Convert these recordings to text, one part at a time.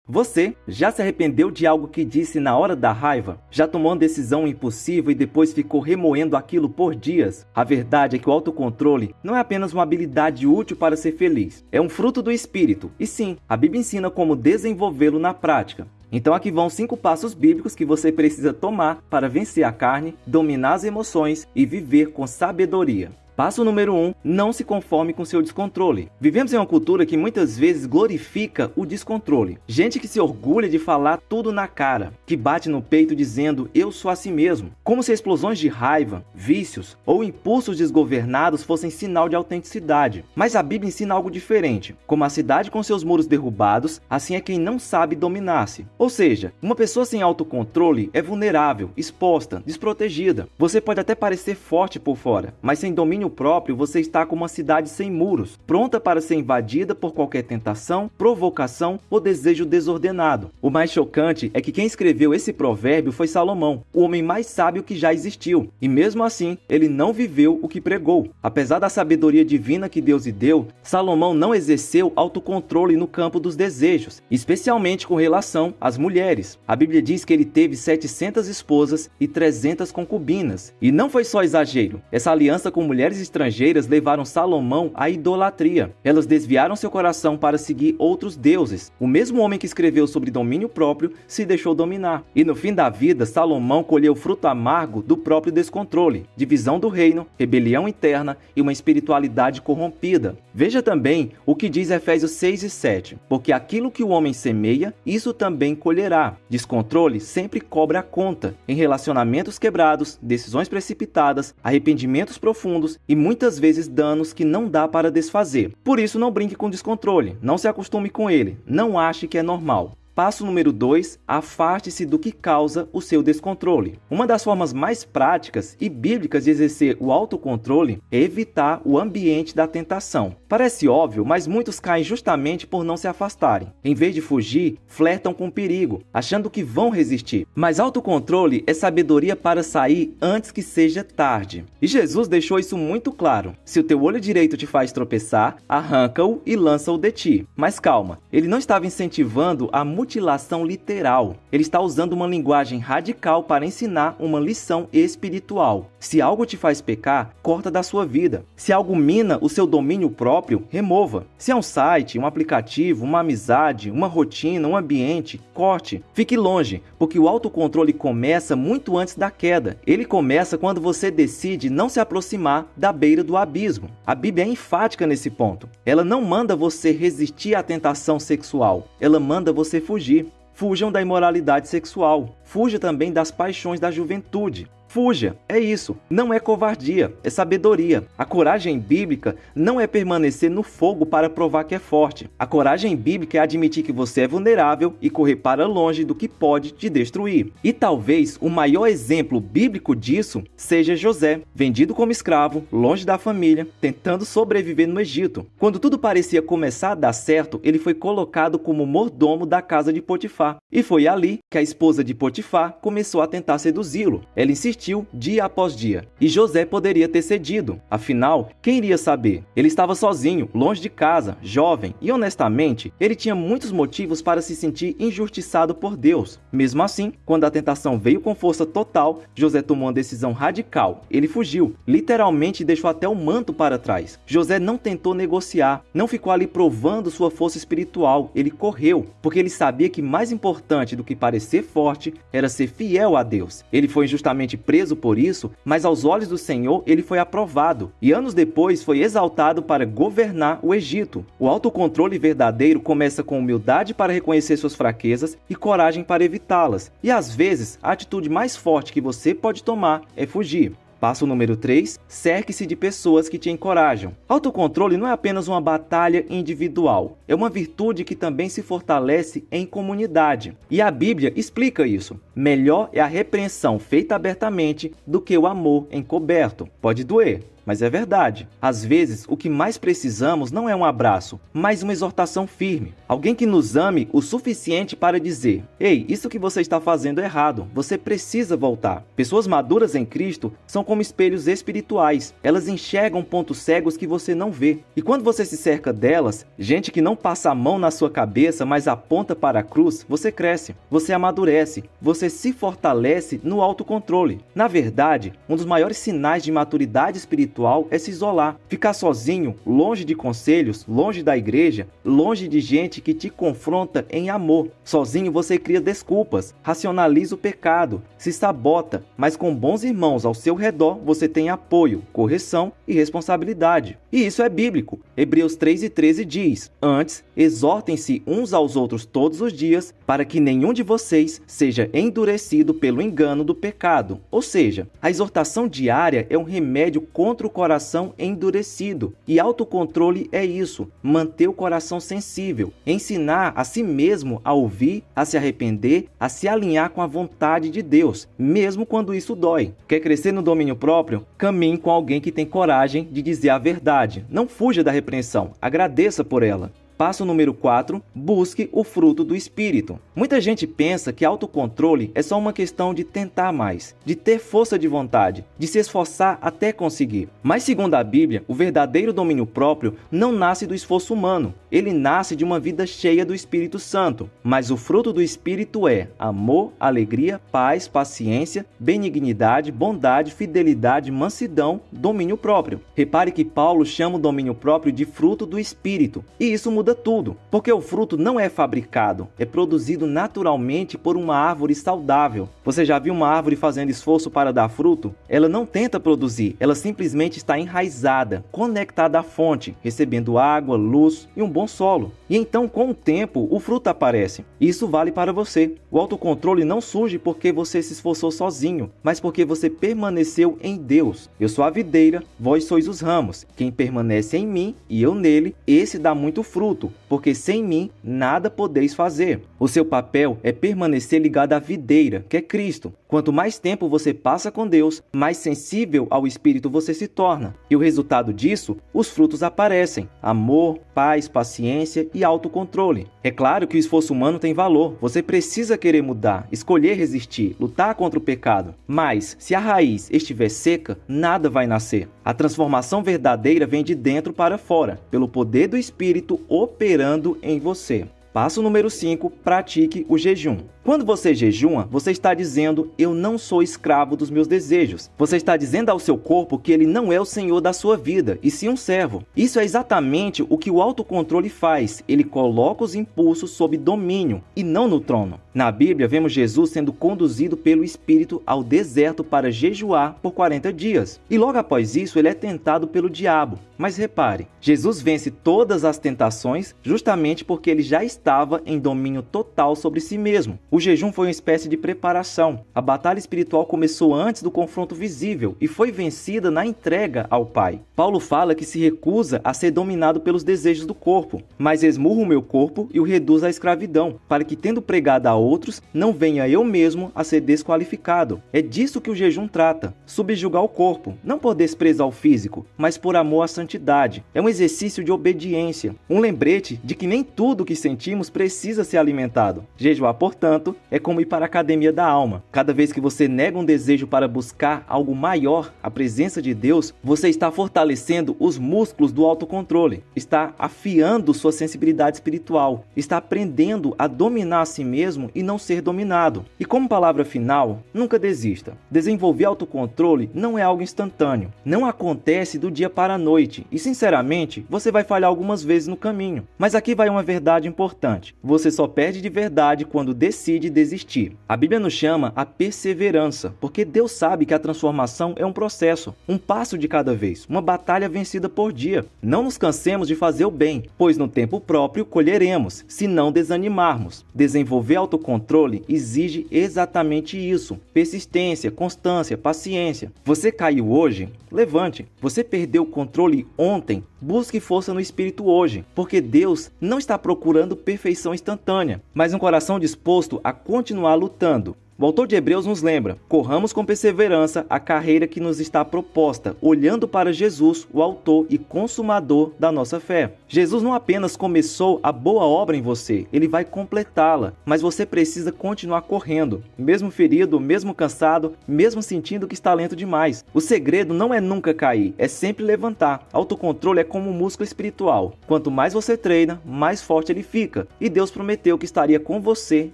Você já se arrependeu de algo que disse na hora da raiva? Já tomou uma decisão impulsiva e depois ficou remoendo aquilo por dias? A verdade é que o autocontrole não é apenas uma habilidade útil para ser feliz. É um fruto do espírito. E sim, a Bíblia ensina como desenvolvê-lo na prática. Então aqui vão 5 passos bíblicos que você precisa tomar para vencer a carne, dominar as emoções e viver com sabedoria. Passo número 1, não se conforme com seu descontrole. Vivemos em uma cultura que muitas vezes glorifica o descontrole. Gente que se orgulha de falar tudo na cara, que bate no peito dizendo eu sou assim mesmo. Como se explosões de raiva, vícios ou impulsos desgovernados fossem sinal de autenticidade. Mas a Bíblia ensina algo diferente. Como a cidade com seus muros derrubados, assim é quem não sabe dominar-se. Ou seja, uma pessoa sem autocontrole é vulnerável, exposta, desprotegida. Você pode até parecer forte por fora, mas sem domínio próprio, você está como uma cidade sem muros, pronta para ser invadida por qualquer tentação, provocação ou desejo desordenado. O mais chocante é que quem escreveu esse provérbio foi Salomão, o homem mais sábio que já existiu, e mesmo assim, ele não viveu o que pregou. Apesar da sabedoria divina que Deus lhe deu, Salomão não exerceu autocontrole no campo dos desejos, especialmente com relação às mulheres. A Bíblia diz que ele teve 700 esposas e 300 concubinas, e não foi só exagero. Essa aliança com mulheres estrangeiras levaram Salomão à idolatria. Elas desviaram seu coração para seguir outros deuses. O mesmo homem que escreveu sobre domínio próprio se deixou dominar. E no fim da vida, Salomão colheu o fruto amargo do próprio descontrole, divisão do reino, rebelião interna e uma espiritualidade corrompida. Veja também o que diz Efésios 6 e 7. Porque aquilo que o homem semeia, isso também colherá. Descontrole sempre cobra a conta. Em relacionamentos quebrados, decisões precipitadas, arrependimentos profundos e muitas vezes danos que não dá para desfazer. Por isso, não brinque com descontrole, não se acostume com ele, não ache que é normal. Passo número 2, afaste-se do que causa o seu descontrole. Uma das formas mais práticas e bíblicas de exercer o autocontrole é evitar o ambiente da tentação. Parece óbvio, mas muitos caem justamente por não se afastarem. Em vez de fugir, flertam com o perigo, achando que vão resistir. Mas autocontrole é sabedoria para sair antes que seja tarde. E Jesus deixou isso muito claro. Se o teu olho direito te faz tropeçar, arranca-o e lança-o de ti. Mas calma, ele não estava incentivando a mutilação literal. Ele está usando uma linguagem radical para ensinar uma lição espiritual. Se algo te faz pecar, corta da sua vida. Se algo mina o seu domínio próprio, remova. Se é um site, um aplicativo, uma amizade, uma rotina, um ambiente, corte. Fique longe, porque o autocontrole começa muito antes da queda. Ele começa quando você decide não se aproximar da beira do abismo. A Bíblia é enfática nesse ponto. Ela não manda você resistir à tentação sexual. Ela manda você fugir. Fujam da imoralidade sexual. Fuja também das paixões da juventude. Fuja, é isso, não é covardia, é sabedoria. A coragem bíblica não é permanecer no fogo para provar que é forte. A coragem bíblica é admitir que você é vulnerável e correr para longe do que pode te destruir. E talvez o maior exemplo bíblico disso seja José, vendido como escravo, longe da família, tentando sobreviver no Egito. Quando tudo parecia começar a dar certo, ele foi colocado como mordomo da casa de Potifar. E foi ali que a esposa de Potifar começou a tentar seduzi-lo. Ela insistiu dia após dia, e José poderia ter cedido. Afinal, quem iria saber? Ele estava sozinho, longe de casa, jovem, e honestamente, ele tinha muitos motivos para se sentir injustiçado por Deus. Mesmo assim, quando a tentação veio com força total, José tomou uma decisão radical. Ele fugiu, literalmente deixou até o manto para trás. José não tentou negociar, não ficou ali provando sua força espiritual. Ele correu, porque ele sabia que mais importante do que parecer forte era ser fiel a Deus. Ele foi injustamente preso por isso, mas aos olhos do Senhor ele foi aprovado, e anos depois foi exaltado para governar o Egito. O autocontrole verdadeiro começa com humildade para reconhecer suas fraquezas e coragem para evitá-las. E às vezes, a atitude mais forte que você pode tomar é fugir. Passo número 3, cerque-se de pessoas que te encorajam. Autocontrole não é apenas uma batalha individual, é uma virtude que também se fortalece em comunidade. E a Bíblia explica isso. Melhor é a repreensão feita abertamente do que o amor encoberto. Pode doer, mas é verdade. Às vezes, o que mais precisamos não é um abraço, mas uma exortação firme. Alguém que nos ame o suficiente para dizer: ei, isso que você está fazendo é errado, você precisa voltar. Pessoas maduras em Cristo são como espelhos espirituais. Elas enxergam pontos cegos que você não vê. E quando você se cerca delas, gente que não passa a mão na sua cabeça, mas aponta para a cruz, você cresce, você amadurece, você se fortalece no autocontrole. Na verdade, um dos maiores sinais de maturidade espiritual é se isolar, ficar sozinho, longe de conselhos, longe da igreja, longe de gente que te confronta em amor. Sozinho você cria desculpas, racionaliza o pecado, se sabota, mas com bons irmãos ao seu redor você tem apoio, correção e responsabilidade. E isso é bíblico. Hebreus 3:13 diz: antes, exortem-se uns aos outros todos os dias, para que nenhum de vocês seja endurecido pelo engano do pecado. Ou seja, a exortação diária é um remédio contra o coração endurecido. E autocontrole é isso, manter o coração sensível, ensinar a si mesmo a ouvir, a se arrepender, a se alinhar com a vontade de Deus, mesmo quando isso dói. Quer crescer no domínio próprio? Caminhe com alguém que tem coragem de dizer a verdade. Não fuja da repreensão, agradeça por ela. Passo número 4, busque o fruto do Espírito. Muita gente pensa que autocontrole é só uma questão de tentar mais, de ter força de vontade, de se esforçar até conseguir. Mas segundo a Bíblia, o verdadeiro domínio próprio não nasce do esforço humano. Ele nasce de uma vida cheia do Espírito Santo. Mas o fruto do Espírito é amor, alegria, paz, paciência, benignidade, bondade, fidelidade, mansidão, domínio próprio. Repare que Paulo chama o domínio próprio de fruto do Espírito. E isso muda tudo, porque o fruto não é fabricado, é produzido naturalmente por uma árvore saudável. Você já viu uma árvore fazendo esforço para dar fruto? Ela não tenta produzir, ela simplesmente está enraizada, conectada à fonte, recebendo água, luz e um bom solo. E então, com o tempo, o fruto aparece. Isso vale para você. O autocontrole não surge porque você se esforçou sozinho, mas porque você permaneceu em Deus. Eu sou a videira, vós sois os ramos. Quem permanece em mim e eu nele, esse dá muito fruto, porque sem mim nada podeis fazer. O seu papel é permanecer ligado à videira, que é Cristo. Quanto mais tempo você passa com Deus, mais sensível ao Espírito você se torna. E o resultado disso, os frutos aparecem: amor, paz, paciência e autocontrole. É claro que o esforço humano tem valor. Você precisa querer mudar, escolher resistir, lutar contra o pecado. Mas, se a raiz estiver seca, nada vai nascer. A transformação verdadeira vem de dentro para fora, pelo poder do Espírito operando em você. Passo número 5, pratique o jejum. Quando você jejuma, você está dizendo: eu não sou escravo dos meus desejos. Você está dizendo ao seu corpo que ele não é o senhor da sua vida, e sim um servo. Isso é exatamente o que o autocontrole faz. Ele coloca os impulsos sob domínio e não no trono. Na Bíblia, vemos Jesus sendo conduzido pelo Espírito ao deserto para jejuar por 40 dias. E logo após isso, ele é tentado pelo diabo. Mas repare, Jesus vence todas as tentações justamente porque ele já estava em domínio total sobre si mesmo. O jejum foi uma espécie de preparação. A batalha espiritual começou antes do confronto visível e foi vencida na entrega ao Pai. Paulo fala que se recusa a ser dominado pelos desejos do corpo, mas esmurro o meu corpo e o reduz à escravidão, para que, tendo pregado a outros, não venha eu mesmo a ser desqualificado. É disso que o jejum trata: subjugar o corpo, não por desprezo ao físico, mas por amor à santidade. É um exercício de obediência, um lembrete de que nem tudo que sentimos precisa ser alimentado. Jejuar, portanto, é como ir para a academia da alma. Cada vez que você nega um desejo para buscar algo maior, a presença de Deus, você está fortalecendo os músculos do autocontrole, está afiando sua sensibilidade espiritual, está aprendendo a dominar a si mesmo e não ser dominado. E como palavra final, nunca desista. Desenvolver autocontrole não é algo instantâneo, não acontece do dia para a noite e, sinceramente, você vai falhar algumas vezes no caminho. Mas aqui vai uma verdade importante: você só perde de verdade quando decide desistir. A Bíblia nos chama a perseverança, porque Deus sabe que a transformação é um processo, um passo de cada vez, uma batalha vencida por dia. Não nos cansemos de fazer o bem, pois no tempo próprio colheremos, se não desanimarmos. Desenvolver autocontrole exige exatamente isso: persistência, constância, paciência. Você caiu hoje? Levante. Você perdeu o controle ontem? Busque força no Espírito hoje, porque Deus não está procurando perfeição instantânea, mas um coração disposto a continuar lutando. O autor de Hebreus nos lembra: corramos com perseverança a carreira que nos está proposta, olhando para Jesus, o autor e consumador da nossa fé. Jesus não apenas começou a boa obra em você, ele vai completá-la, mas você precisa continuar correndo, mesmo ferido, mesmo cansado, mesmo sentindo que está lento demais. O segredo não é nunca cair, é sempre levantar. Autocontrole é como um músculo espiritual. Quanto mais você treina, mais forte ele fica. E Deus prometeu que estaria com você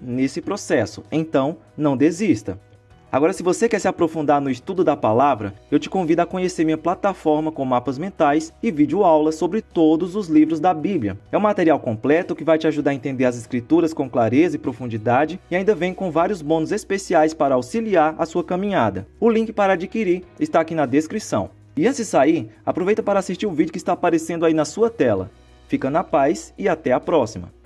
nesse processo. Então, não desista. Agora, se você quer se aprofundar no estudo da palavra, eu te convido a conhecer minha plataforma com mapas mentais e videoaulas sobre todos os livros da Bíblia. É um material completo que vai te ajudar a entender as escrituras com clareza e profundidade e ainda vem com vários bônus especiais para auxiliar a sua caminhada. O link para adquirir está aqui na descrição. E antes de sair, aproveita para assistir o vídeo que está aparecendo aí na sua tela. Fica na paz e até a próxima!